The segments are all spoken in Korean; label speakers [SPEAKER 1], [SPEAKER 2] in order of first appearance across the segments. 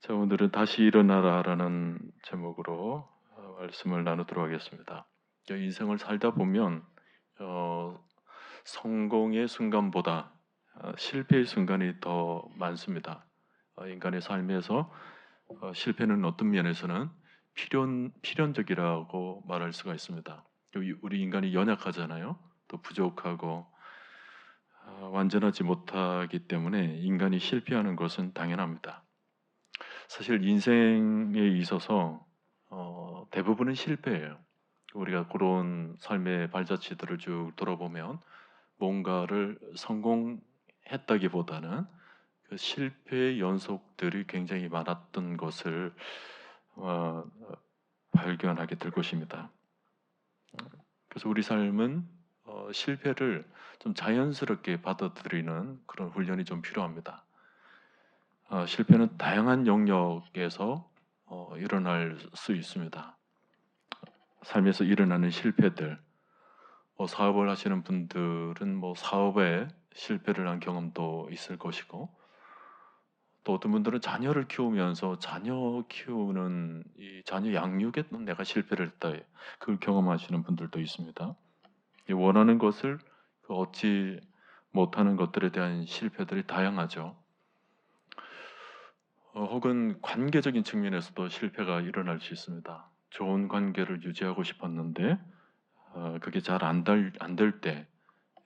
[SPEAKER 1] 자, 오늘은 다시 일어나라라는 제목으로 말씀을 나누도록 하겠습니다. 인생을 살다 보면 어, 성공의 순간보다 실패의 순간이 더 많습니다. 인간의 삶에서 실패는 어떤 면에서는 필연적이라고 말할 수가 있습니다. 우리 인간이 연약하잖아요. 또 부족하고 완전하지 못하기 때문에 인간이 실패하는 것은 당연합니다. 사실 인생에 있어서 대부분은 실패예요. 우리가 그런 삶의 발자취들을 쭉 돌아보면 뭔가를 성공했다기보다는 그 실패의 연속들이 굉장히 많았던 것을 어, 발견하게 될 것입니다. 그래서 우리 삶은 실패를 좀 자연스럽게 받아들이는 그런 훈련이 좀 필요합니다. 실패는 다양한 영역에서 일어날 수 있습니다. 삶에서 일어나는 실패들, 사업을 하시는 분들은 뭐 사업에 실패를 한 경험도 있을 것이고, 또 어떤 분들은 자녀를 키우면서 자녀 키우는 이 자녀 양육에 내가 실패를 했다, 그걸 경험하시는 분들도 있습니다. 이 원하는 것을 얻지 못하는 것들에 대한 실패들이 다양하죠. 혹은 관계적인 측면에서도 실패가 일어날 수 있습니다. 좋은 관계를 유지하고 싶었는데 그게 잘 안 될 때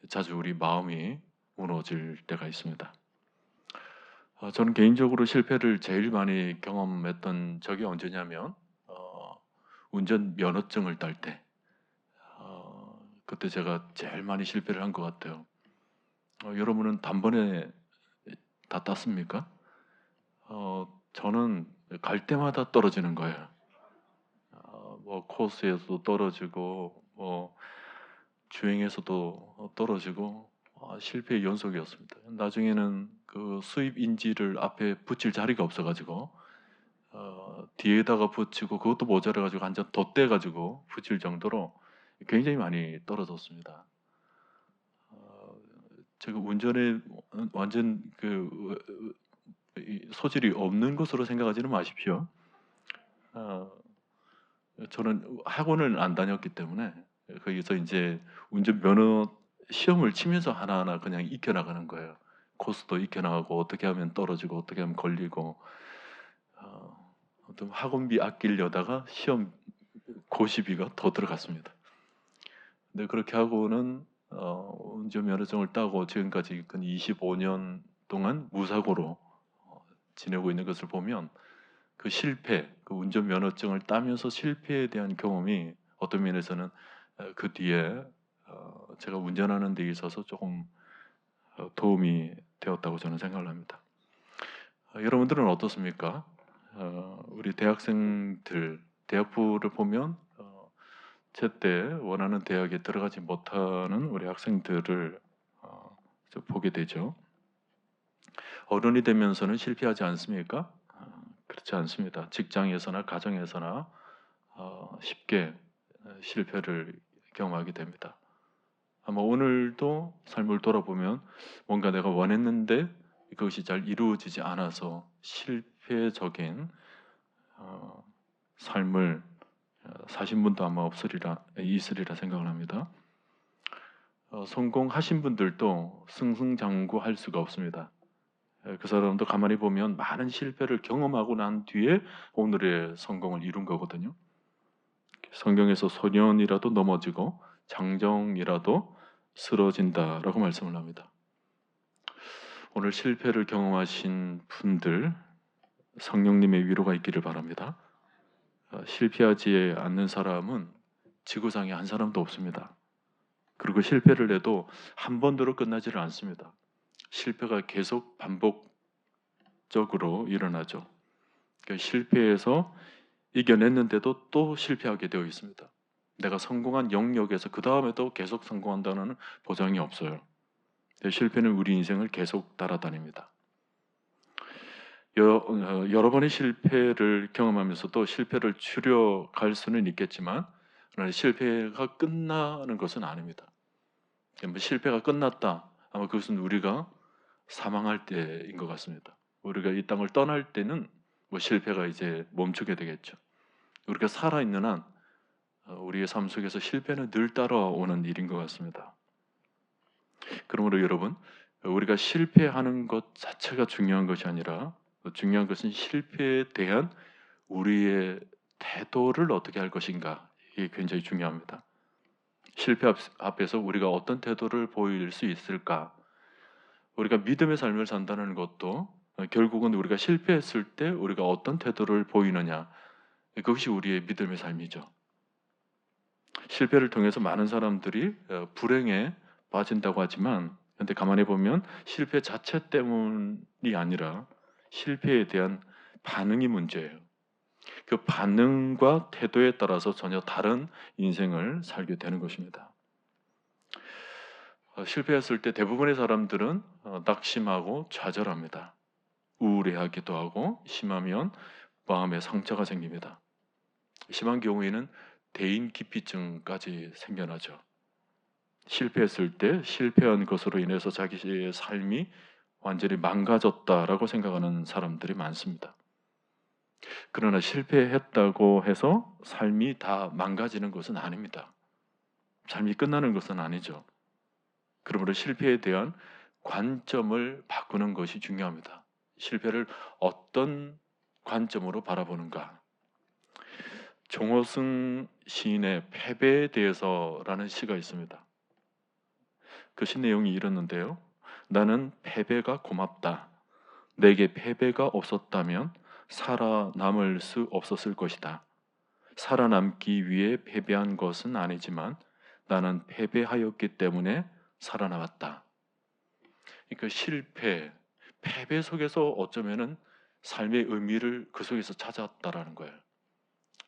[SPEAKER 1] 자주 우리 마음이 무너질 때가 있습니다. 저는 개인적으로 실패를 제일 많이 경험했던 적이 언제냐면 운전 면허증을 딸 때, 그때 제가 제일 많이 실패를 한 것 같아요. 여러분은 단번에 다 땄습니까? 저는 갈 때마다 떨어지는 거예요. 뭐 코스에서도 떨어지고 뭐 주행에서도 떨어지고 실패의 연속이었습니다. 나중에는 그 수입 인지를 앞에 붙일 자리가 없어가지고 뒤에다가 붙이고 그것도 모자라가지고 완전 덧대가지고 붙일 정도로 굉장히 많이 떨어졌습니다. 어, 제가 운전에 완전 소질이 없는 것으로 생각하지는 마십시오. 어, 저는 학원을 안 다녔기 때문에 거기서 이제 운전면허 시험을 치면서 하나하나 그냥 익혀나가는 거예요. 코스도 익혀나가고 어떻게 하면 떨어지고 어떻게 하면 걸리고 어떤 학원비 아끼려다가 시험 고시비가 더 들어갔습니다. 근데 그렇게 하고는 운전면허증을 따고 지금까지 근 25년 동안 무사고로 지내고 있는 것을 보면 그 실패, 그 운전면허증을 따면서 실패에 대한 경험이 어떤 면에서는 그 뒤에 제가 운전하는 데 있어서 조금 도움이 되었다고 저는 생각을 합니다. 여러분들은 어떻습니까? 우리 대학생들, 대학부를 보면 제때 원하는 대학에 들어가지 못하는 우리 학생들을 보게 되죠. 어른이 되면서는 실패하지 않습니까? 그렇지 않습니다. 직장에서나 가정에서나 쉽게 실패를 경험하게 됩니다. 아마 오늘도 삶을 돌아보면 뭔가 내가 원했는데 그것이 잘 이루어지지 않아서 실패적인 삶을 사신 분도 아마 있으리라 생각을 합니다. 성공하신 분들도 승승장구할 수가 없습니다. 그 사람도 가만히 보면 많은 실패를 경험하고 난 뒤에 오늘의 성공을 이룬 거거든요. 성경에서 소년이라도 넘어지고 장정이라도 쓰러진다라고 말씀을 합니다. 오늘 실패를 경험하신 분들 성령님의 위로가 있기를 바랍니다. 실패하지 않는 사람은 지구상에 한 사람도 없습니다. 그리고 실패를 해도 한 번으로 끝나지를 않습니다. 실패가 계속 반복적으로 일어나죠. 그러니까 실패해서 이겨냈는데도 또 실패하게 되어 있습니다. 내가 성공한 영역에서 그 다음에도 계속 성공한다는 보장이 없어요. 실패는 우리 인생을 계속 따라다닙니다. 여러 번의 실패를 경험하면서도 실패를 줄여갈 수는 있겠지만 실패가 끝나는 것은 아닙니다. 실패가 끝났다. 아마 그것은 우리가 사망할 때인 것 같습니다. 우리가 이 땅을 떠날 때는 실패가 이제 멈추게 되겠죠. 우리가 살아있는 한 우리의 삶 속에서 실패는 늘 따라오는 일인 것 같습니다. 그러므로 여러분, 우리가 실패하는 것 자체가 중요한 것이 아니라 중요한 것은 실패에 대한 우리의 태도를 어떻게 할 것인가, 이게 굉장히 중요합니다. 실패 앞에서 우리가 어떤 태도를 보일 수 있을까? 우리가 믿음의 삶을 산다는 것도 결국은 우리가 실패했을 때 우리가 어떤 태도를 보이느냐, 그것이 우리의 믿음의 삶이죠. 실패를 통해서 많은 사람들이 불행에 빠진다고 하지만, 근데 가만히 보면 실패 자체 때문이 아니라 실패에 대한 반응이 문제예요. 그 반응과 태도에 따라서 전혀 다른 인생을 살게 되는 것입니다. 실패했을 때 대부분의 사람들은 낙심하고 좌절합니다. 우울해하기도 하고, 심하면 마음에 상처가 생깁니다. 심한 경우에는 대인기피증까지 생겨나죠. 실패했을 때 실패한 것으로 인해서 자기의 삶이 완전히 망가졌다라고 생각하는 사람들이 많습니다. 그러나 실패했다고 해서 삶이 다 망가지는 것은 아닙니다. 삶이 끝나는 것은 아니죠. 그러므로 실패에 대한 관점을 바꾸는 것이 중요합니다. 실패를 어떤 관점으로 바라보는가. 정호승 시인의 패배에 대해서라는 시가 있습니다. 그 시 내용이 이렇는데요. 나는 패배가 고맙다. 내게 패배가 없었다면 살아남을 수 없었을 것이다. 살아남기 위해 패배한 것은 아니지만 나는 패배하였기 때문에 살아남았다. 그러니까 실패, 패배 속에서 어쩌면은 삶의 의미를 그 속에서 찾았다라는 거예요.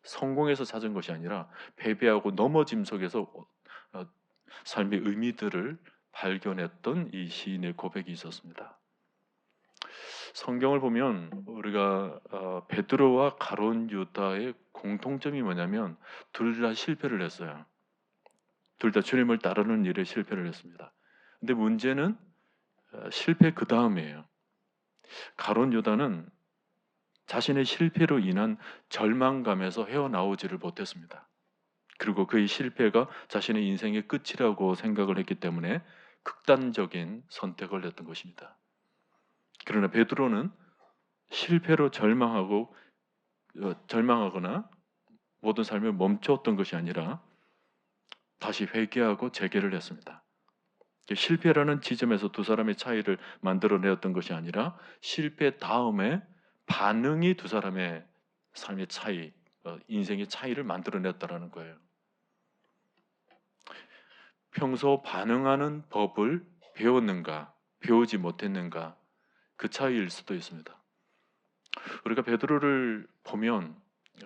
[SPEAKER 1] 성공해서 찾은 것이 아니라 패배하고 넘어짐 속에서 삶의 의미들을 발견했던 이 시인의 고백이 있었습니다. 성경을 보면 우리가 베드로와 가룟 유다의 공통점이 뭐냐면 둘 다 실패를 했어요. 둘 다 주님을 따르는 일에 실패를 했습니다. 근데 문제는 실패 그 다음이에요. 가룟 유다는 자신의 실패로 인한 절망감에서 헤어나오지를 못했습니다. 그리고 그의 실패가 자신의 인생의 끝이라고 생각을 했기 때문에 극단적인 선택을 했던 것입니다. 그러나 베드로는 실패로 절망하거나 모든 삶을 멈췄던 것이 아니라 다시 회개하고 재개를 했습니다. 실패라는 지점에서 두 사람의 차이를 만들어내었던 것이 아니라 실패 다음에 반응이 두 사람의 삶의 차이, 인생의 차이를 만들어냈다라는 거예요. 평소 반응하는 법을 배웠는가, 배우지 못했는가, 그 차이일 수도 있습니다. 우리가 베드로를 보면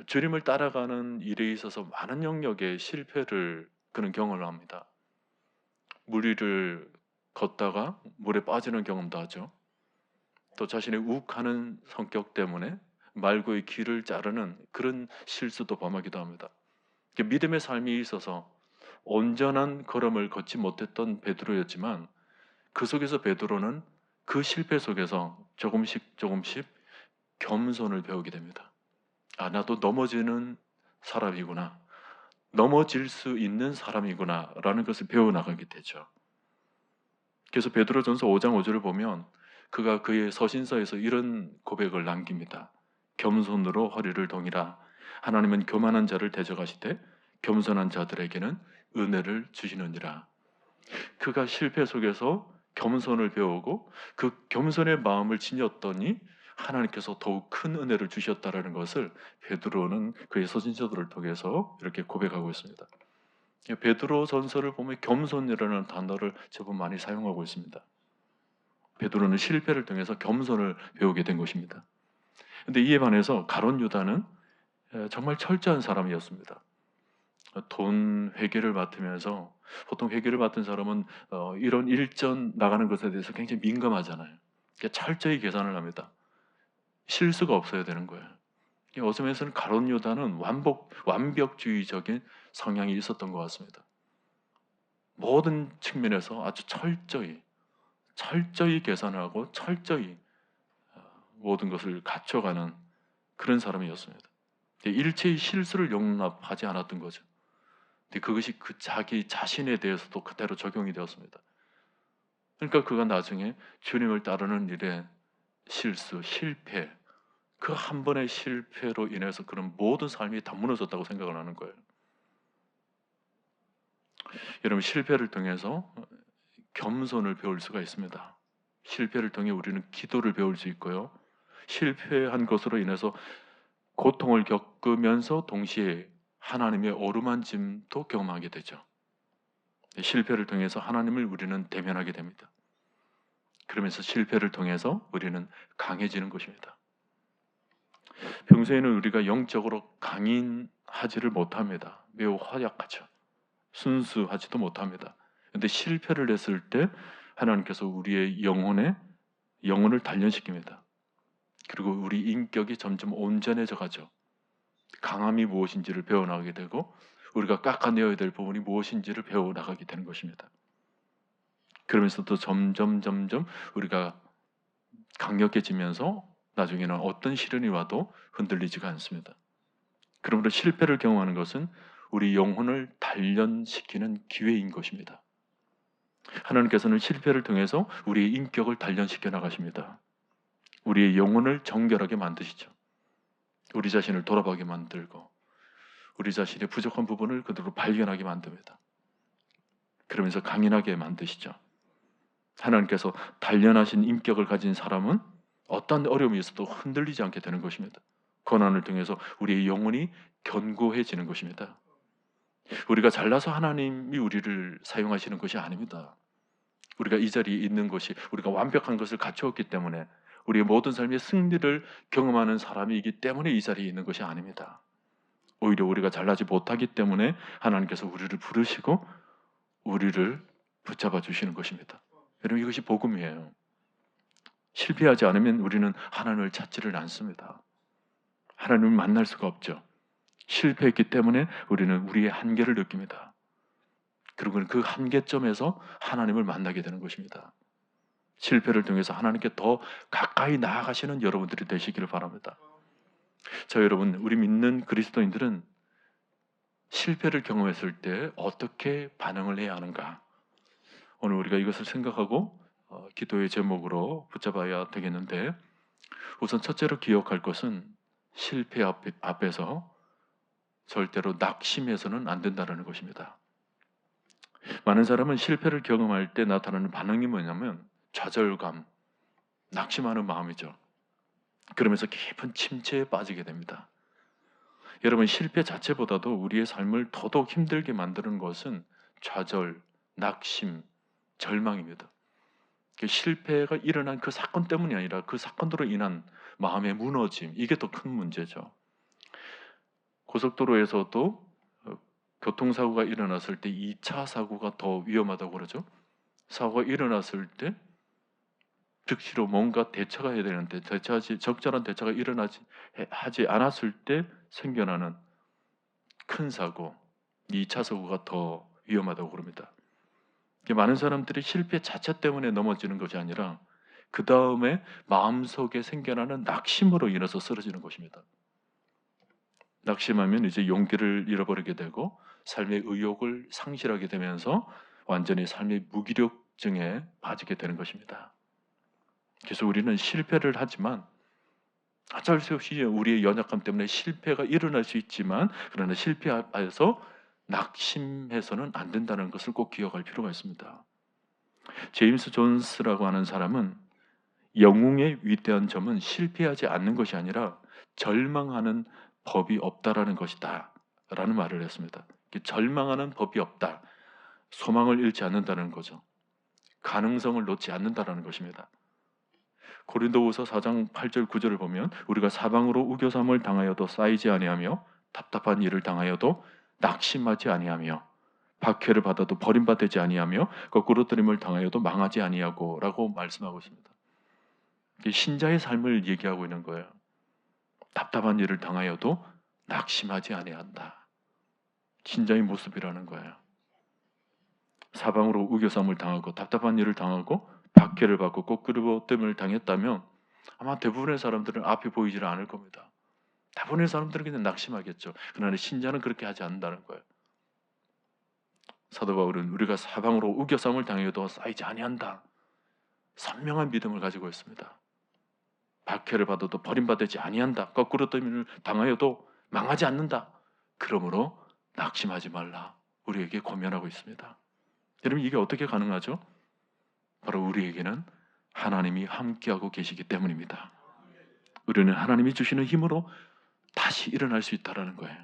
[SPEAKER 1] 주님을 따라가는 일에 있어서 많은 영역의 실패를 그는 경험을 합니다. 물 위를 걷다가 물에 빠지는 경험도 하죠. 또 자신의 욱하는 성격 때문에 말고의 길을 자르는 그런 실수도 범하기도 합니다. 믿음의 삶이 있어서 온전한 걸음을 걷지 못했던 베드로였지만 그 속에서 베드로는 그 실패 속에서 조금씩 겸손을 배우게 됩니다. 나도 넘어지는 사람이구나. 넘어질 수 있는 사람이구나 라는 것을 배워나가게 되죠. 그래서 베드로전서 5장 5절을 보면 그가 그의 서신서에서 이런 고백을 남깁니다. 겸손으로 허리를 동이라. 하나님은 교만한 자를 대적하시되 겸손한 자들에게는 은혜를 주시느니라. 그가 실패 속에서 겸손을 배우고 그 겸손의 마음을 지녔더니 하나님께서 더욱 큰 은혜를 주셨다라는 것을 베드로는 그의 서신서들을 통해서 이렇게 고백하고 있습니다. 베드로 전서를 보면 겸손이라는 단어를 제법 많이 사용하고 있습니다. 베드로는 실패를 통해서 겸손을 배우게 된 것입니다. 그런데 이에 반해서 가룟 유다는 정말 철저한 사람이었습니다. 돈 회계를 맡으면서 보통 회계를 맡은 사람은 이런 일전 나가는 것에 대해서 굉장히 민감하잖아요. 철저히 계산을 합니다. 실수가 없어야 되는 거예요. 어서 면에서는 가룟 유다는 완벽주의적인 성향이 있었던 것 같습니다. 모든 측면에서 아주 철저히 계산하고 철저히 모든 것을 갖춰가는 그런 사람이었습니다. 일체의 실수를 용납하지 않았던 거죠. 근데 그것이 그 자기 자신에 대해서도 그대로 적용이 되었습니다. 그러니까 그가 나중에 주님을 따르는 일에 실수, 실패, 그 한 번의 실패로 인해서 그런 모든 삶이 다 무너졌다고 생각을 하는 거예요. 여러분, 실패를 통해서 겸손을 배울 수가 있습니다. 실패를 통해 우리는 기도를 배울 수 있고요. 실패한 것으로 인해서 고통을 겪으면서 동시에 하나님의 어루만짐도 경험하게 되죠. 실패를 통해서 하나님을 우리는 대면하게 됩니다. 그러면서 실패를 통해서 우리는 강해지는 것입니다. 평소에는 우리가 영적으로 강인하지를 못합니다. 매우 허약하죠. 순수하지도 못합니다. 그런데 실패를 했을 때 하나님께서 우리의 영혼을 단련시킵니다. 그리고 우리 인격이 점점 온전해져 가죠. 강함이 무엇인지를 배워나가게 되고 우리가 깎아내어야 될 부분이 무엇인지를 배워나가게 되는 것입니다. 그러면서 또 점점 우리가 강력해지면서 나중에는 어떤 시련이 와도 흔들리지가 않습니다. 그러므로 실패를 경험하는 것은 우리 영혼을 단련시키는 기회인 것입니다. 하나님께서는 실패를 통해서 우리의 인격을 단련시켜 나가십니다. 우리의 영혼을 정결하게 만드시죠. 우리 자신을 돌아보게 만들고 우리 자신의 부족한 부분을 그대로 발견하게 만듭니다. 그러면서 강인하게 만드시죠. 하나님께서 단련하신 인격을 가진 사람은 어떤 어려움이 있어도 흔들리지 않게 되는 것입니다. 고난을 통해서 우리의 영혼이 견고해지는 것입니다. 우리가 잘나서 하나님이 우리를 사용하시는 것이 아닙니다. 우리가 이 자리에 있는 것이 우리가 완벽한 것을 갖추었기 때문에 우리의 모든 삶의 승리를 경험하는 사람이기 때문에 이 자리에 있는 것이 아닙니다. 오히려 우리가 잘나지 못하기 때문에 하나님께서 우리를 부르시고 우리를 붙잡아 주시는 것입니다. 여러분, 이것이 복음이에요. 실패하지 않으면 우리는 하나님을 찾지를 않습니다. 하나님을 만날 수가 없죠. 실패했기 때문에 우리는 우리의 한계를 느낍니다. 그리고 그 한계점에서 하나님을 만나게 되는 것입니다. 실패를 통해서 하나님께 더 가까이 나아가시는 여러분들이 되시기를 바랍니다. 자, 여러분, 우리 믿는 그리스도인들은 실패를 경험했을 때 어떻게 반응을 해야 하는가? 오늘 우리가 이것을 생각하고 기도의 제목으로 붙잡아야 되겠는데, 우선 첫째로 기억할 것은 실패 앞에서 절대로 낙심해서는 안 된다는 것입니다. 많은 사람은 실패를 경험할 때 나타나는 반응이 뭐냐면 좌절감, 낙심하는 마음이죠. 그러면서 깊은 침체에 빠지게 됩니다. 여러분, 실패 자체보다도 우리의 삶을 더더욱 힘들게 만드는 것은 좌절, 낙심, 절망입니다. 실패가 일어난 그 사건 때문이 아니라 그 사건으로 인한 마음의 무너짐, 이게 더 큰 문제죠. 고속도로에서도 교통사고가 일어났을 때 2차 사고가 더 위험하다고 그러죠. 사고가 일어났을 때 즉시로 뭔가 대처가 해야 되는데 적절한 대처가 하지 않았을 때 생겨나는 큰 사고, 2차 사고가 더 위험하다고 그럽니다. 많은 사람들이 실패 자체 때문에 넘어지는 것이 아니라 그 다음에 마음속에 생겨나는 낙심으로 인해서 쓰러지는 것입니다. 낙심하면 이제 용기를 잃어버리게 되고 삶의 의욕을 상실하게 되면서 완전히 삶의 무기력증에 빠지게 되는 것입니다. 그래서 우리는 실패를 하지만 어쩔 수 없이 우리의 연약함 때문에 실패가 일어날 수 있지만, 그러나 실패 앞에서 낙심해서는 안 된다는 것을 꼭 기억할 필요가 있습니다. 제임스 존스라고 하는 사람은 영웅의 위대한 점은 실패하지 않는 것이 아니라 절망하는 법이 없다라는 것이다 라는 말을 했습니다. 절망하는 법이 없다, 소망을 잃지 않는다는 거죠. 가능성을 놓지 않는다라는 것입니다. 고린도후서 4장 8절 9절을 보면 우리가 사방으로 우겨삼을 당하여도 쌓이지 아니하며 답답한 일을 당하여도 낙심하지 아니하며 박해를 받아도 버림받지 아니하며 거꾸로 뜨림을 당하여도 망하지 아니하고 라고 말씀하고 있습니다. 신자의 삶을 얘기하고 있는 거예요. 답답한 일을 당하여도 낙심하지 아니한다. 신자의 모습이라는 거예요. 사방으로 우겨삼을 당하고 답답한 일을 당하고 박해를 받고 거꾸로 뜸을 당했다면 아마 대부분의 사람들은 앞이 보이질 않을 겁니다. 대부분의 사람들은 그냥 낙심하겠죠. 그러나 신자는 그렇게 하지 않는다는 거예요. 사도 바울은 우리가 사방으로 우겨싸움을 당해도 쌓이지 아니한다. 선명한 믿음을 가지고 있습니다. 박해를 받아도 버림받지 아니한다. 거꾸로 떠임을 당하여도 망하지 않는다. 그러므로 낙심하지 말라. 우리에게 권면하고 있습니다. 여러분, 이게 어떻게 가능하죠? 바로 우리에게는 하나님이 함께하고 계시기 때문입니다. 우리는 하나님이 주시는 힘으로 다시 일어날 수 있다는 거예요.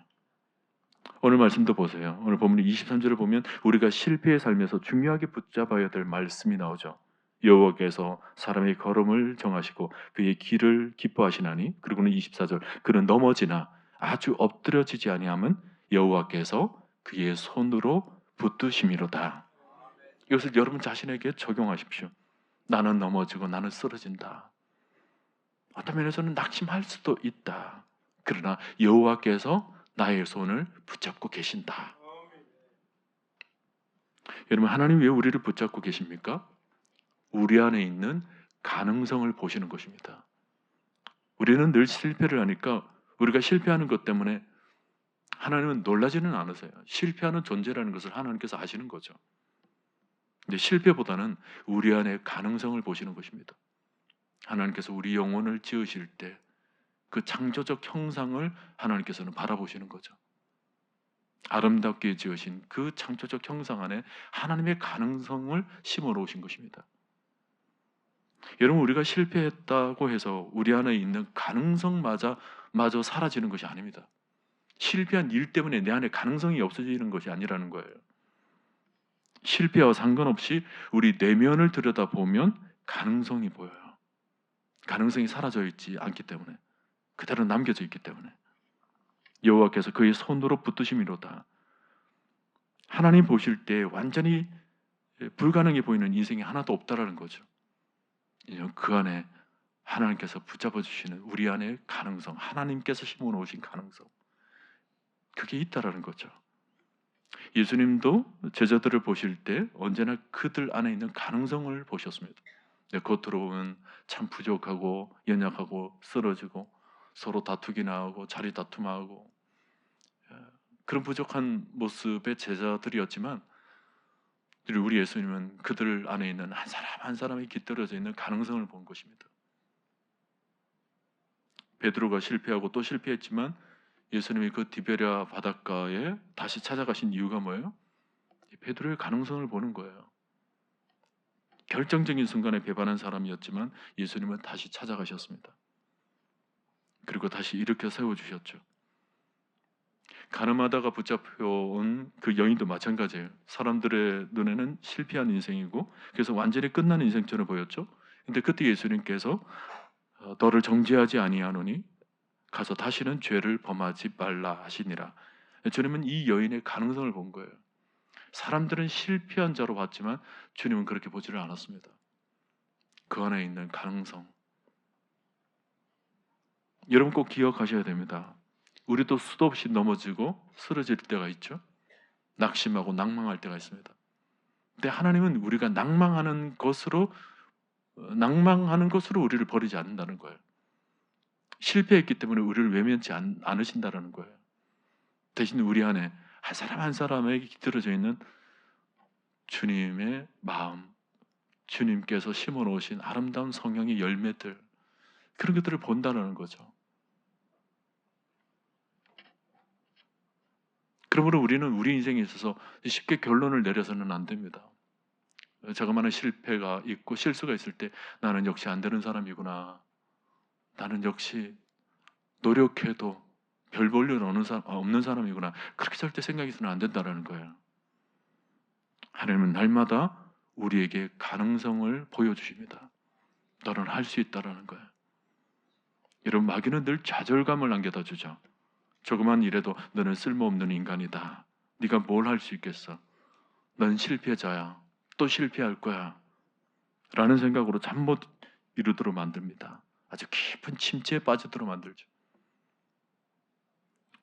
[SPEAKER 1] 오늘 말씀도 보세요. 오늘 본문 23절을 보면 우리가 실패의 삶에서 중요하게 붙잡아야 될 말씀이 나오죠. 여호와께서 사람의 걸음을 정하시고 그의 길을 기뻐하시나니, 그리고는 24절, 그는 넘어지나 아주 엎드려지지 아니함은 여호와께서 그의 손으로 붙드심이로다. 이것을 여러분 자신에게 적용하십시오. 나는 넘어지고 나는 쓰러진다. 어떤 면에서는 낙심할 수도 있다. 그러나 여호와께서 나의 손을 붙잡고 계신다. 여러분, 하나님 왜 우리를 붙잡고 계십니까? 우리 안에 있는 가능성을 보시는 것입니다. 우리는 늘 실패를 하니까 우리가 실패하는 것 때문에 하나님은 놀라지는 않으세요. 실패하는 존재라는 것을 하나님께서 아시는 거죠. 근데 실패보다는 우리 안에 가능성을 보시는 것입니다. 하나님께서 우리 영혼을 지으실 때 그 창조적 형상을 하나님께서는 바라보시는 거죠. 아름답게 지으신 그 창조적 형상 안에 하나님의 가능성을 심어 놓으신 것입니다. 여러분, 우리가 실패했다고 해서 우리 안에 있는 가능성마저 사라지는 것이 아닙니다. 실패한 일 때문에 내 안에 가능성이 없어지는 것이 아니라는 거예요. 실패와 상관없이 우리 내면을 들여다보면 가능성이 보여요. 가능성이 사라져 있지 않기 때문에, 그대로 남겨져 있기 때문에. 여호와께서 그의 손으로 붙드심이로다. 하나님 보실 때 완전히 불가능해 보이는 인생이 하나도 없다라는 거죠. 그 안에 하나님께서 붙잡아 주시는 우리 안의 가능성, 하나님께서 심어 놓으신 가능성, 그게 있다라는 거죠. 예수님도 제자들을 보실 때 언제나 그들 안에 있는 가능성을 보셨습니다. 겉으로는 참 부족하고 연약하고 쓰러지고 서로 다투기나 하고 자리 다툼하고 그런 부족한 모습의 제자들이었지만, 우리 예수님은 그들 안에 있는 한 사람 한 사람이 깃들어져 있는 가능성을 본 것입니다. 베드로가 실패하고 또 실패했지만 예수님이 그 디베랴 바닷가에 다시 찾아가신 이유가 뭐예요? 베드로의 가능성을 보는 거예요. 결정적인 순간에 배반한 사람이었지만 예수님은 다시 찾아가셨습니다. 그리고 다시 일으켜 세워주셨죠. 가늠하다가 붙잡혀온 그 여인도 마찬가지예요. 사람들의 눈에는 실패한 인생이고 그래서 완전히 끝난 인생처럼 보였죠. 근데 그때 예수님께서 너를 정죄하지 아니하노니 가서 다시는 죄를 범하지 말라 하시니라. 주님은 이 여인의 가능성을 본 거예요. 사람들은 실패한 자로 봤지만 주님은 그렇게 보지를 않았습니다. 그 안에 있는 가능성. 여러분 꼭 기억하셔야 됩니다. 우리도 수도 없이 넘어지고 쓰러질 때가 있죠. 낙심하고 낭망할 때가 있습니다. 근데 하나님은 우리가 낭망하는 것으로 우리를 버리지 않는다는 거예요. 실패했기 때문에 우리를 외면치 않으신다는 거예요. 대신 우리 안에 한 사람 한 사람에게 깃들어져 있는 주님의 마음, 주님께서 심어 놓으신 아름다운 성령의 열매들, 그런 것들을 본다는 거죠. 그러므로 우리는 우리 인생에 있어서 쉽게 결론을 내려서는 안 됩니다. 자그마한 실패가 있고 실수가 있을 때 나는 역시 안 되는 사람이구나. 나는 역시 노력해도 별 볼 일 없는 사람이구나. 그렇게 절대 생각해서는 안 된다는 거예요. 하나님은 날마다 우리에게 가능성을 보여주십니다. 너는 할 수 있다라는 거예요. 여러분, 마귀는 늘 좌절감을 남겨다 주죠. 조그만 일에도 너는 쓸모없는 인간이다. 네가 뭘 할 수 있겠어? 넌 실패자야. 또 실패할 거야. 라는 생각으로 잠 못 이루도록 만듭니다. 아주 깊은 침체에 빠지도록 만들죠.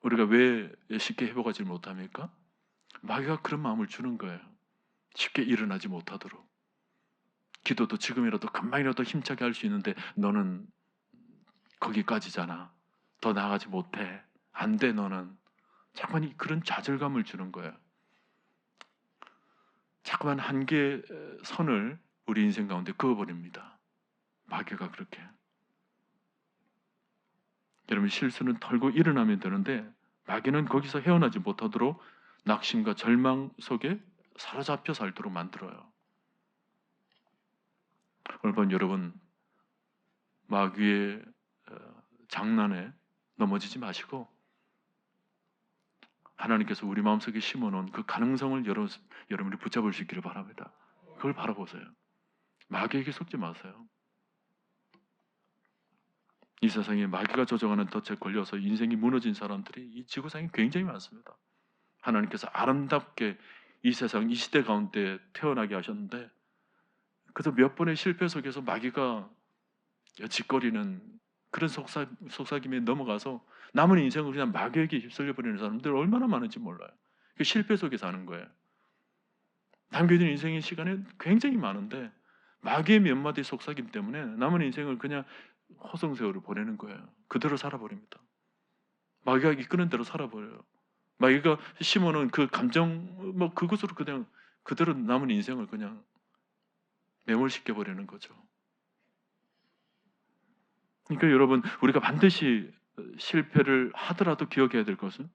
[SPEAKER 1] 우리가 왜 쉽게 회복하지 못합니까? 마귀가 그런 마음을 주는 거예요. 쉽게 일어나지 못하도록. 기도도 지금이라도 금방이라도 힘차게 할 수 있는데 너는 거기까지잖아. 더 나아가지 못해. 안 돼, 너는. 자꾸만 그런 좌절감을 주는 거예요. 자꾸만 한계의 선을 우리 인생 가운데 그어버립니다. 마귀가 그렇게. 여러분, 실수는 털고 일어나면 되는데 마귀는 거기서 헤어나지 못하도록 낙심과 절망 속에 사로잡혀 살도록 만들어요. 오늘 밤 여러분, 마귀의 장난에 넘어지지 마시고 하나님께서 우리 마음속에 심어놓은 그 가능성을 여러분이 붙잡을 수 있기를 바랍니다. 그걸 바라보세요. 마귀에게 속지 마세요. 이 세상에 마귀가 조종하는 덫에 걸려서 인생이 무너진 사람들이 이 지구상에 굉장히 많습니다. 하나님께서 아름답게 이 세상, 이 시대 가운데 태어나게 하셨는데 그래서 몇 번의 실패 속에서 마귀가 짓거리는 그런 속삭임에 넘어가서 남은 인생을 그냥 마귀에게 휩쓸려버리는 사람들 얼마나 많은지 몰라요. 그 실패 속에 사는 거예요. 남겨진 인생의 시간이 굉장히 많은데 마귀의 몇 마디 속삭임 때문에 남은 인생을 그냥 호성세월을 보내는 거예요. 그대로 살아버립니다. 마귀가 이끄는 대로 살아버려요. 마귀가 심어놓은 그 감정, 그것으로 그냥 그대로 남은 인생을 그냥 매몰시켜버리는 거죠. 그러니까 여러분, 우리가 반드시 실패를 하더라도 기억해야 될 것은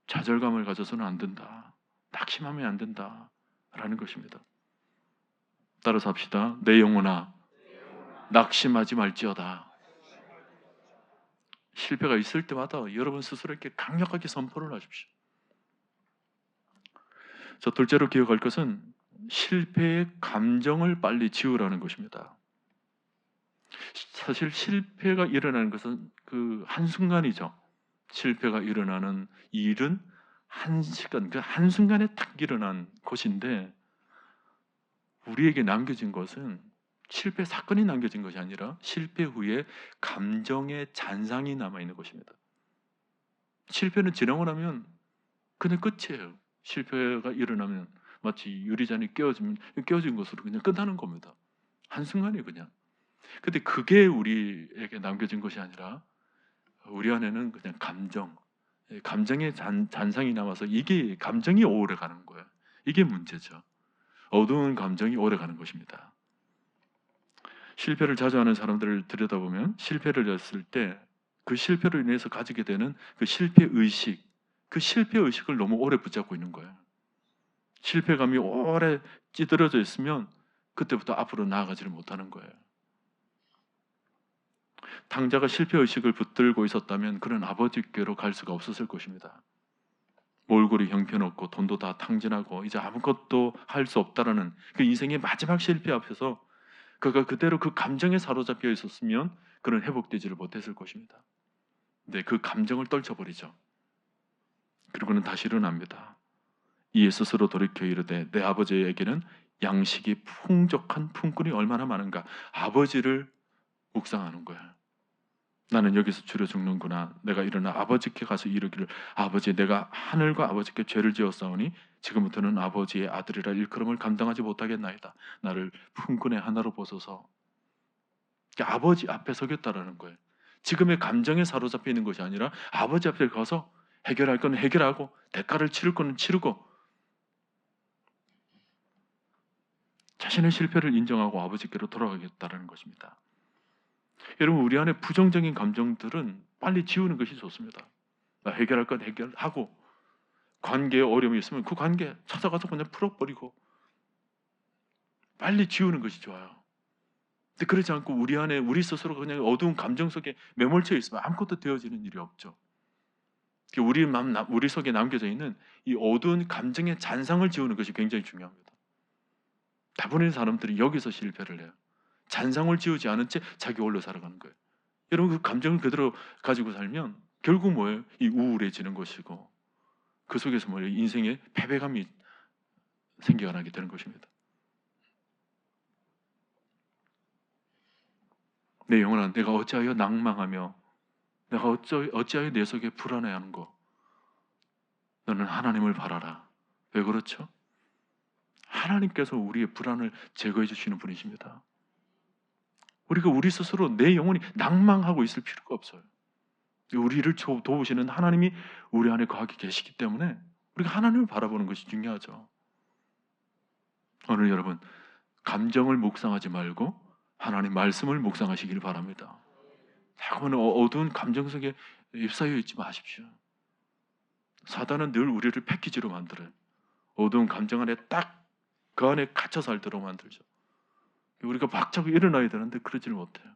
[SPEAKER 1] 좌절감을 가져서는 안 된다. 낙심하면 안 된다. 라는 것입니다. 따라서 합시다. 내 영혼아, 낙심하지 말지어다. 실패가 있을 때마다 여러분 스스로에게 강력하게 선포를 하십시오. 저 둘째로 기억할 것은 실패의 감정을 빨리 지우라는 것입니다. 사실 실패가 일어나는 것은 그 한순간이죠. 실패가 일어나는 일은 한 시간, 그 한순간에 딱 일어난 것인데 우리에게 남겨진 것은 실패 사건이 남겨진 것이 아니라 실패 후에 감정의 잔상이 남아있는 것입니다. 실패는 지나고 나면 그냥 끝이에요. 실패가 일어나면 마치 유리잔이 깨어진 것으로 그냥 끝나는 겁니다. 한순간에 그냥. 근데 그게 우리에게 남겨진 것이 아니라 우리 안에는 그냥 감정의 잔상이 남아서 이게 감정이 오래 가는 거예요. 이게 문제죠. 어두운 감정이 오래 가는 것입니다. 실패를 자주 하는 사람들을 들여다보면 실패를 했을 때 그 실패로 인해서 가지게 되는 그 실패 의식, 그 실패 의식을 너무 오래 붙잡고 있는 거예요. 실패감이 오래 찌들어져 있으면 그때부터 앞으로 나아가지를 못하는 거예요. 당자가 실패 의식을 붙들고 있었다면 그는 아버지께로 갈 수가 없었을 것입니다. 몰골이 형편없고 돈도 다 탕진하고 이제 아무것도 할 수 없다라는 그 인생의 마지막 실패 앞에서 그가 그대로 그 감정에 사로잡혀 있었으면 그는 회복되지를 못했을 것입니다. 근데 그 감정을 떨쳐버리죠. 그리고는 다시 일어납니다. 이에 스스로 돌이켜 이르되 내 아버지에게는 양식이 풍족한 품꾼이 얼마나 많은가. 아버지를 묵상하는 거예요. 나는 여기서 줄여 죽는구나. 내가 일어나 아버지께 가서 이르기를 아버지 내가 하늘과 아버지께 죄를 지었사오니 지금부터는 아버지의 아들이라 일컬음을 감당하지 못하겠나이다. 나를 품꾼의 하나로 보소서. 아버지 앞에 서겠다라는 거예요. 지금의 감정에 사로잡혀 있는 것이 아니라 아버지 앞에 가서 해결할 건 해결하고 대가를 치를 건 치르고 자신의 실패를 인정하고 아버지께로 돌아가겠다라는 것입니다. 여러분, 우리 안에 부정적인 감정들은 빨리 지우는 것이 좋습니다. 해결할 건 해결하고 관계에 어려움이 있으면 그 관계 찾아가서 그냥 풀어버리고 빨리 지우는 것이 좋아요. 근데 그렇지 않고 우리 안에 우리 스스로 그냥 어두운 감정 속에 매몰쳐 있으면 아무것도 되어지는 일이 없죠. 우리 속에 남겨져 있는 이 어두운 감정의 잔상을 지우는 것이 굉장히 중요합니다. 대부분의 사람들이 여기서 실패를 해요. 잔상을 지우지 않은 채 자기 홀로 살아가는 거예요. 여러분, 그 감정을 그대로 가지고 살면 결국 뭐예요? 이 우울해지는 것이고 그 속에서 뭐예요? 인생의 패배감이 생겨나게 되는 것입니다. 내 영혼아, 내가 어찌하여 낭망하며 내가 어찌하여 내 속에 불안해하는 거. 너는 하나님을 바라라. 왜 그렇죠? 하나님께서 우리의 불안을 제거해 주시는 분이십니다. 우리가 우리 스스로 내 영혼이 낭망하고 있을 필요가 없어요. 우리를 도우시는 하나님이 우리 안에 거하게 계시기 때문에 우리가 하나님을 바라보는 것이 중요하죠. 오늘 여러분, 감정을 묵상하지 말고 하나님 말씀을 묵상하시길 바랍니다. 자꾸만 어두운 감정 속에 휩싸여 있지 마십시오. 사단은 늘 우리를 패키지로 만들어요. 어두운 감정 안에 딱 그 안에 갇혀 살도록 만들죠. 우리가 박차고 일어나야 되는데 그러지를 못해요.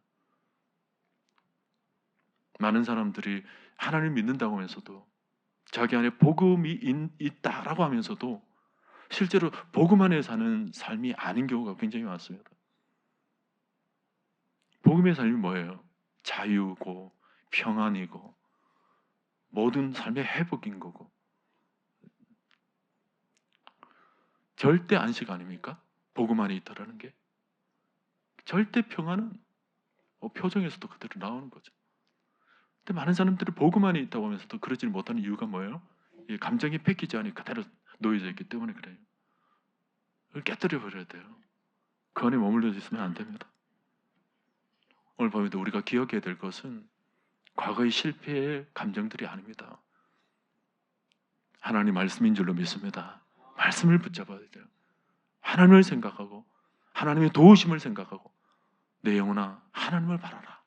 [SPEAKER 1] 많은 사람들이 하나님을 믿는다고 하면서도 자기 안에 복음이 있다라고 하면서도 실제로 복음 안에 사는 삶이 아닌 경우가 굉장히 많습니다. 복음의 삶이 뭐예요? 자유고 평안이고 모든 삶의 회복인 거고 절대 안식 아닙니까? 복음 안에 있다라는 게 절대 평안은 표정에서도 그대로 나오는 거죠. 근데 많은 사람들이 복음 안에 있다고 하면서도 그러지 못하는 이유가 뭐예요? 이 감정이 패키지 안에 그대로 놓여져 있기 때문에 그래요. 그걸 깨뜨려 버려야 돼요. 그 안에 머물러 있으면 안 됩니다. 오늘 밤에도 우리가 기억해야 될 것은 과거의 실패의 감정들이 아닙니다. 하나님 말씀인 줄로 믿습니다. 말씀을 붙잡아야 돼요. 하나님을 생각하고 하나님의 도우심을 생각하고 내 영혼아 하나님을 바라라.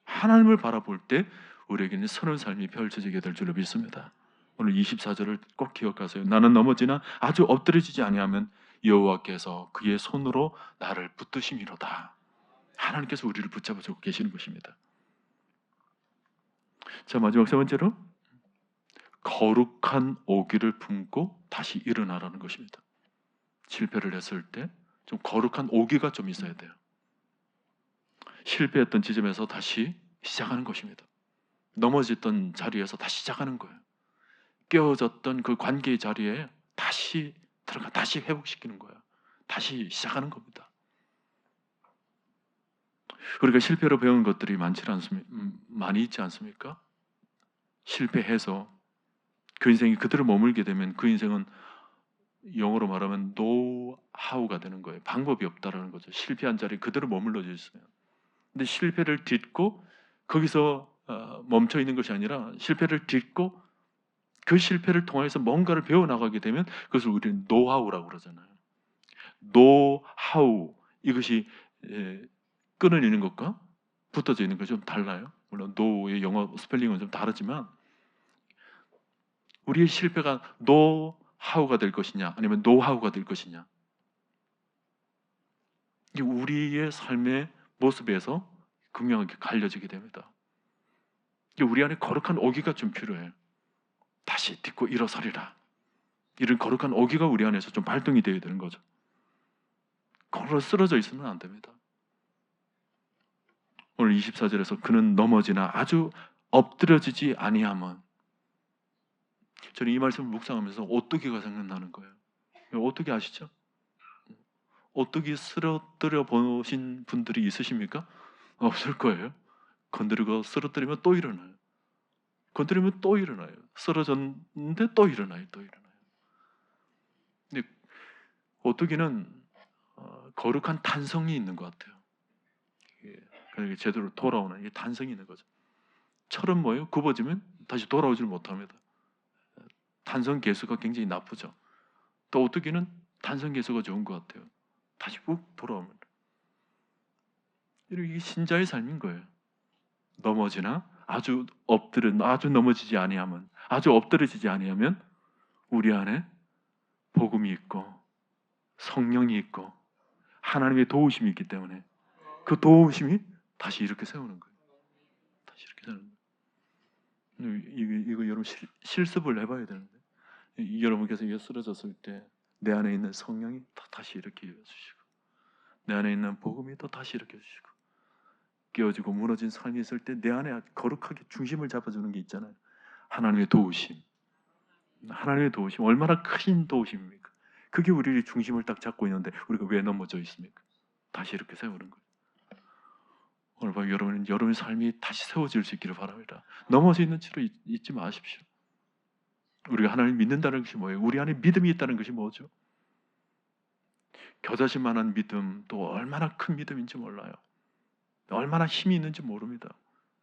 [SPEAKER 1] 하나님을 바라볼 때 우리에게는 선한 삶이 펼쳐지게 될 줄로 믿습니다. 오늘 24절을 꼭 기억하세요. 나는 넘어지나 아주 엎드려지지 아니하면 여호와께서 그의 손으로 나를 붙드심이로다. 하나님께서 우리를 붙잡아주고 계시는 것입니다. 자, 마지막 세 번째로 거룩한 오기를 품고 다시 일어나라는 것입니다. 실패를 했을 때 좀 거룩한 오기가 좀 있어야 돼요. 실패했던 지점에서 다시 시작하는 것입니다. 넘어졌던 자리에서 다시 시작하는 거예요. 깨어졌던 그 관계의 자리에 다시 들어가 다시 회복시키는 거예요. 다시 시작하는 겁니다. 우리가 실패로 배운 것들이 많이 있지 않습니까? 실패해서 그 인생이 그대로 머물게 되면 그 인생은 영어로 말하면 노하우가 되는 거예요. 방법이 없다라는 거죠. 실패한 자리에 그대로 머물러져 있으면. 근데 실패를 딛고 거기서 멈춰 있는 것이 아니라 실패를 딛고 그 실패를 통해서 뭔가를 배워나가게 되면 그것을 우리는 노하우라고 그러잖아요. 노하우 이것이 끊어지는 것과 붙어져 있는 것이 좀 달라요. 물론 노의 영어 스펠링은 좀 다르지만 우리의 실패가 노하우가 될 것이냐 아니면 노하우가 될 것이냐 이게 우리의 삶의 모습에서 극명하게 갈려지게 됩니다. 이게 우리 안에 거룩한 오기가 좀 필요해요. 다시 딛고 일어서리라. 이런 거룩한 오기가 우리 안에서 좀 발동이 되어야 되는 거죠. 걸어 쓰러져 있으면 안 됩니다. 오늘 24절에서 그는 넘어지나 아주 엎드려지지 아니하면 저는 이 말씀을 묵상하면서 오뚜기가 생각나는 거예요. 오뚜기 아시죠? 오뚜기 쓰러뜨려 보신 분들이 있으십니까? 없을 거예요. 건드리고 쓰러뜨리면 또 일어나요. 건드리면 또 일어나요. 쓰러졌는데 또 일어나요. 또 일어나요. 근데 오뚜기는 거룩한 탄성이 있는 것 같아요. 그러니까 제대로 돌아오는 이 탄성이 있는 거죠. 철은 뭐예요? 굽어지면 다시 돌아오질 못합니다. 탄성 개수가 굉장히 나쁘죠. 또 오뚜기는 탄성 개수가 좋은 것 같아요. 다시 훅 돌아오면 이게 신자의 삶인 거예요. 넘어지나 아주 넘어지지 아니하면 아주 엎드려지지 아니하면 우리 안에 복음이 있고 성령이 있고 하나님의 도우심이 있기 때문에 그 도우심이 다시 이렇게 세우는 거예요. 다시 이렇게 세우는 거예요. 이거 여러분 실습을 해봐야 되는데 여러분께서 쓰러졌을 때 내 안에 있는 성령이 다시 이렇게 해주시고 내 안에 있는 복음이 또 다시 이렇게 해주시고 깨어지고 무너진 삶이 있을 때 내 안에 거룩하게 중심을 잡아주는 게 있잖아요. 하나님의 도우심. 하나님의 도우심 얼마나 큰 도우심입니까? 그게 우리의 중심을 딱 잡고 있는데 우리가 왜 넘어져 있습니까? 다시 이렇게 세우는 거예요. 오늘 밤 여러분의 삶이 다시 세워질 수 있기를 바랍니다. 넘어져 있는 채로 있지 마십시오. 우리가 하나님을 믿는다는 것이 뭐예요? 우리 안에 믿음이 있다는 것이 뭐죠? 겨자씨만한 믿음, 또 얼마나 큰 믿음인지 몰라요. 얼마나 힘이 있는지 모릅니다.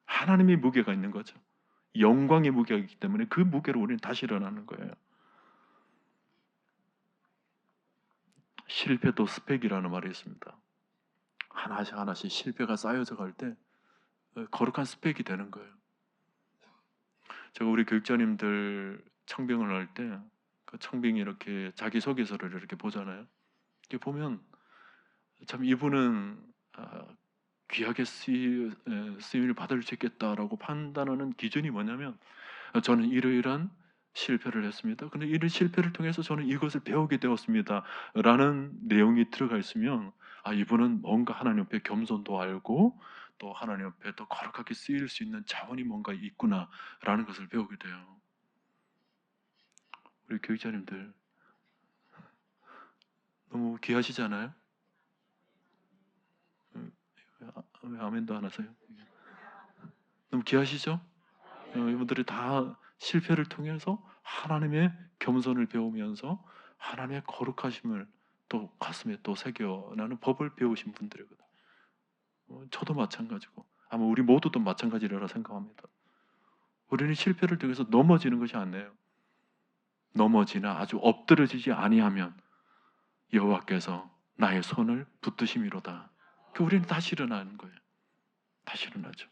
[SPEAKER 1] 하나님의 무게가 있는 거죠. 영광의 무게가 있기 때문에 그 무게로 우리는 다시 일어나는 거예요. 실패도 스펙이라는 말이 있습니다. 하나씩 하나씩 실패가 쌓여져 갈 때 거룩한 스펙이 되는 거예요. 제가 우리 교육자님들 청빙을 할 때 그 청빙이 이렇게 자기소개서를 이렇게 보잖아요. 이렇게 보면 참 이분은 귀하게 쓰임을 받을 수 있겠다라고 판단하는 기준이 뭐냐면 저는 이러이러한 실패를 했습니다. 근데 이런 실패를 통해서 저는 이것을 배우게 되었습니다. 라는 내용이 들어가 있으면 이분은 뭔가 하나님 앞에 겸손도 알고 또 하나님 앞에 더 거룩하게 쓰일 수 있는 자원이 뭔가 있구나라는 것을 배우게 돼요. 우리 교육자님들 너무 귀하시잖아요. 왜 아멘도 안 하세요? 너무 귀하시죠? 이분들이 다 실패를 통해서 하나님의 겸손을 배우면서 하나님의 거룩하심을 또 가슴에 또 새겨나는 법을 배우신 분들이거든요. 저도 마찬가지고 아마 우리 모두도 마찬가지라고 생각합니다. 우리는 실패를 통해서 넘어지는 것이 아니에요. 넘어지나 아주 엎드러지지 아니하면 여호와께서 나의 손을 붙드심이로다. 우리는 다시 일어나는 거예요. 다시 일어나죠.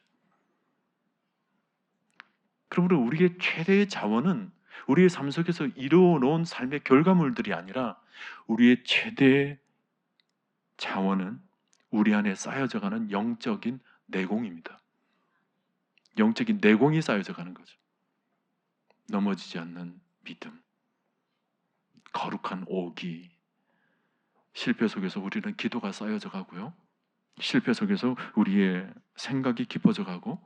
[SPEAKER 1] 그러므로 우리의 최대의 자원은 우리의 삶 속에서 이루어놓은 삶의 결과물들이 아니라 우리의 최대의 자원은 우리 안에 쌓여져가는 영적인 내공입니다. 영적인 내공이 쌓여져가는 거죠. 넘어지지 않는 믿음, 거룩한 오기. 실패 속에서 우리는 기도가 쌓여져 가고요. 실패 속에서 우리의 생각이 깊어져 가고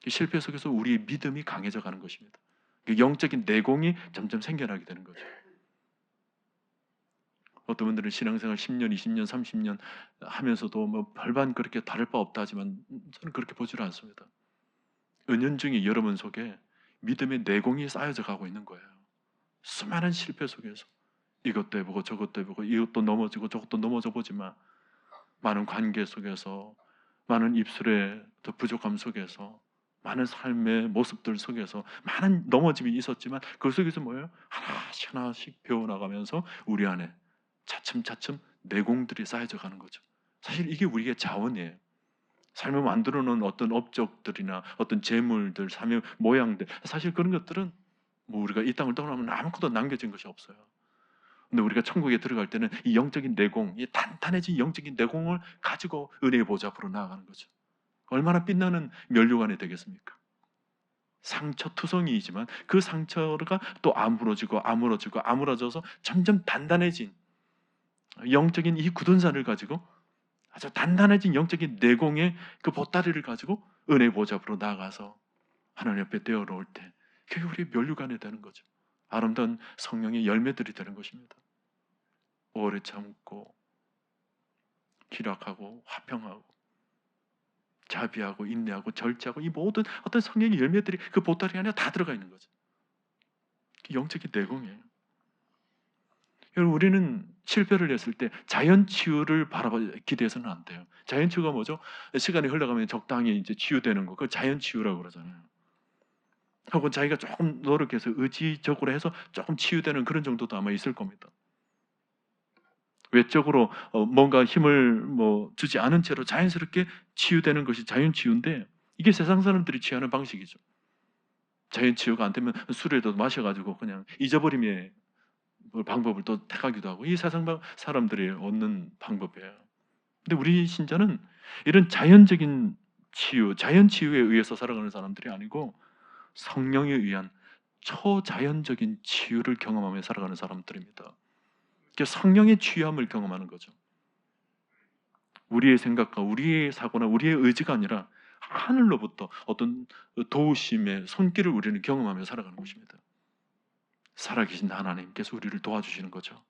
[SPEAKER 1] 실패 속에서 우리의 믿음이 강해져 가는 것입니다. 영적인 내공이 점점 생겨나게 되는 거죠. 어떤 분들은 신앙생활 10년, 20년, 30년 하면서도 뭐 별반 그렇게 다를 바 없다 하지만 저는 그렇게 보지를 않습니다. 은연중에 여러분 속에 믿음의 내공이 쌓여져 가고 있는 거예요. 수많은 실패 속에서 이것도 해보고 저것도 해보고 이것도 넘어지고 저것도 넘어져 보지만 많은 관계 속에서 많은 입술의 더 부족함 속에서 많은 삶의 모습들 속에서 많은 넘어짐이 있었지만 그 속에서 뭐예요? 하나씩 하나씩 배워나가면서 우리 안에 차츰차츰 내공들이 쌓여져 가는 거죠. 사실 이게 우리의 자원이에요. 삶을 만들어 놓은 어떤 업적들이나 어떤 재물들, 삶의 모양들 사실 그런 것들은 뭐 우리가 이 땅을 떠나면 아무것도 남겨진 것이 없어요. 근데 우리가 천국에 들어갈 때는 이 영적인 내공, 이 단단해진 영적인 내공을 가지고 은혜의 보좌 앞으로 나아가는 거죠. 얼마나 빛나는 면류관이 되겠습니까? 상처투성이이지만 그 상처가 또 아물어져서 점점 단단해진 영적인 이 굳은 살을 가지고 아주 단단해진 영적인 내공의 그 보따리를 가지고 은혜의 보좌 앞으로 나아가서 하나님 앞에 떼어놓을 때 그게 우리의 면류관이 되는 거죠. 아름다운 성령의 열매들이 되는 것입니다. 오래 참고 기락하고 화평하고 자비하고 인내하고 절제하고 이 모든 어떤 성령의 열매들이 그 보따리 안에 다 들어가 있는 거죠. 영적인 내공이에요. 여러분 우리는 실패를 했을 때 자연치유를 기대해서는 안 돼요. 자연치유가 뭐죠? 시간이 흘러가면 적당히 이제 치유되는 거. 그걸 자연치유라고 그러잖아요. 혹은 자기가 조금 노력해서 의지적으로 해서 조금 치유되는 그런 정도도 아마 있을 겁니다. 외적으로 뭔가 힘을 주지 않은 채로 자연스럽게 치유되는 것이 자연치유인데 이게 세상 사람들이 취하는 방식이죠. 자연치유가 안 되면 술에도 마셔가지고 그냥 잊어버림의 방법을 또 택하기도 하고 이 세상 사람들이 얻는 방법이에요. 근데 우리 신자는 이런 자연적인 치유, 자연치유에 의해서 살아가는 사람들이 아니고 성령에 의한 초자연적인 치유를 경험하며 살아가는 사람들입니다. 성령의 취함을 경험하는 거죠. 우리의 생각과 우리의 사고나 우리의 의지가 아니라 하늘로부터 어떤 도우심의 손길을 우리는 경험하며 살아가는 것입니다. 살아계신 하나님께서 우리를 도와주시는 거죠.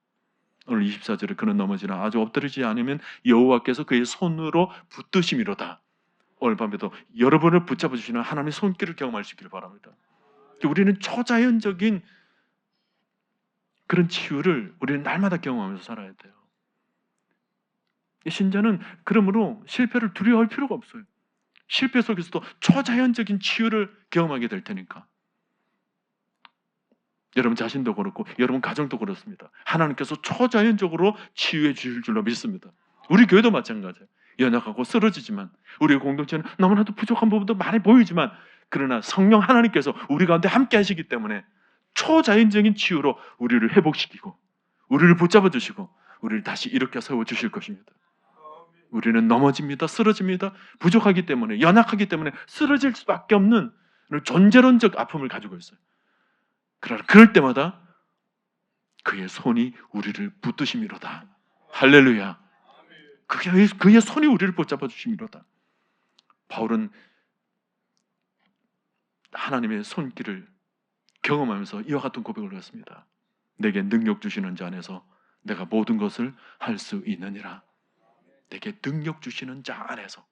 [SPEAKER 1] 오늘 24절에 그는 넘어지나 아주 엎드리지 않으면 여호와께서 그의 손으로 붙드심이로다. 오늘 밤에도 여러분을 붙잡아 주시는 하나님의 손길을 경험할 수 있기를 바랍니다. 우리는 초자연적인 그런 치유를 우리는 날마다 경험하면서 살아야 돼요. 신자는 그러므로 실패를 두려워할 필요가 없어요. 실패 속에서도 초자연적인 치유를 경험하게 될 테니까. 여러분 자신도 그렇고 여러분 가정도 그렇습니다. 하나님께서 초자연적으로 치유해 주실 줄로 믿습니다. 우리 교회도 마찬가지예요. 연약하고 쓰러지지만 우리 공동체는 너무나도 부족한 부분도 많이 보이지만 그러나 성령 하나님께서 우리 가운데 함께 하시기 때문에 초자연적인 치유로 우리를 회복시키고 우리를 붙잡아 주시고 우리를 다시 일으켜 세워 주실 것입니다. 우리는 넘어집니다. 쓰러집니다. 부족하기 때문에 연약하기 때문에 쓰러질 수밖에 없는 존재론적 아픔을 가지고 있어요. 그러나 그럴 때마다 그의 손이 우리를 붙드심이로다. 할렐루야. 그의 손이 우리를 붙잡아 주심이로다. 바울은 하나님의 손길을 경험하면서 이와 같은 고백을 했습니다. 내게 능력 주시는 자 안에서 내가 모든 것을 할 수 있느니라. 내게 능력 주시는 자 안에서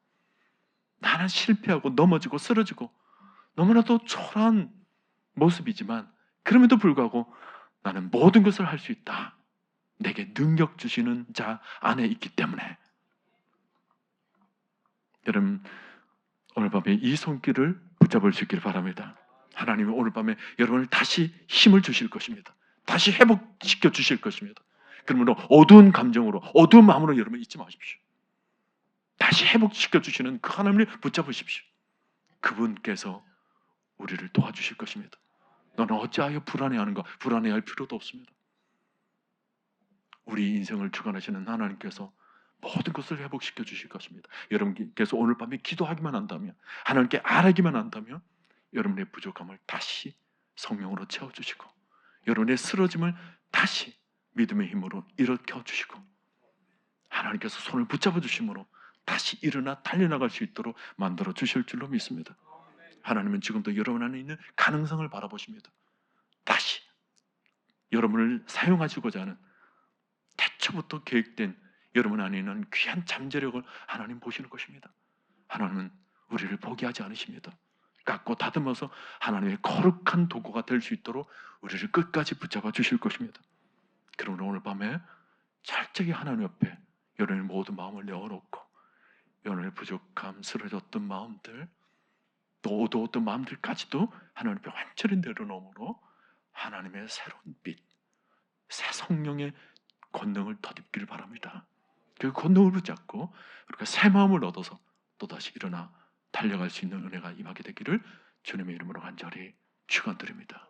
[SPEAKER 1] 나는 실패하고 넘어지고 쓰러지고 너무나도 초라한 모습이지만 그럼에도 불구하고 나는 모든 것을 할 수 있다. 내게 능력 주시는 자 안에 있기 때문에. 여러분 오늘 밤에 이 손길을 붙잡을 수 있기를 바랍니다. 하나님은 오늘 밤에 여러분을 다시 힘을 주실 것입니다. 다시 회복시켜 주실 것입니다. 그러므로 어두운 감정으로 어두운 마음으로 여러분 잊지 마십시오. 다시 회복시켜 주시는 그 하나님을 붙잡으십시오. 그분께서 우리를 도와주실 것입니다. 너는 어찌하여 불안해하는가? 불안해할 필요도 없습니다. 우리 인생을 주관하시는 하나님께서 모든 것을 회복시켜 주실 것입니다. 여러분께서 오늘 밤에 기도하기만 한다면, 하나님께 아뢰기만 한다면 여러분의 부족함을 다시 성령으로 채워주시고 여러분의 쓰러짐을 다시 믿음의 힘으로 일으켜 주시고 하나님께서 손을 붙잡아 주심으로 다시 일어나 달려나갈 수 있도록 만들어 주실 줄로 믿습니다. 하나님은 지금도 여러분 안에 있는 가능성을 바라보십니다. 다시 여러분을 사용하시고자 하는 태초부터 계획된 여러분 안에 있는 귀한 잠재력을 하나님 보시는 것입니다. 하나님은 우리를 포기하지 않으십니다. 깎고 다듬어서 하나님의 거룩한 도구가 될 수 있도록 우리를 끝까지 붙잡아 주실 것입니다. 그러므로 오늘 밤에 철저히 하나님 옆에 여러분의 모든 마음을 내어놓고 여러분의 부족함, 쓰러졌던 마음들, 또 어두웠던 마음들까지도 하나님 앞에 완전히 내려놓음으로 하나님의 새로운 빛, 새 성령의 권능을 덧입기를 바랍니다. 그 권능을 붙잡고 우리가 새 마음을 얻어서 또다시 일어나 달려갈 수 있는 은혜가 임하게 되기를 주님의 이름으로 간절히 축원드립니다.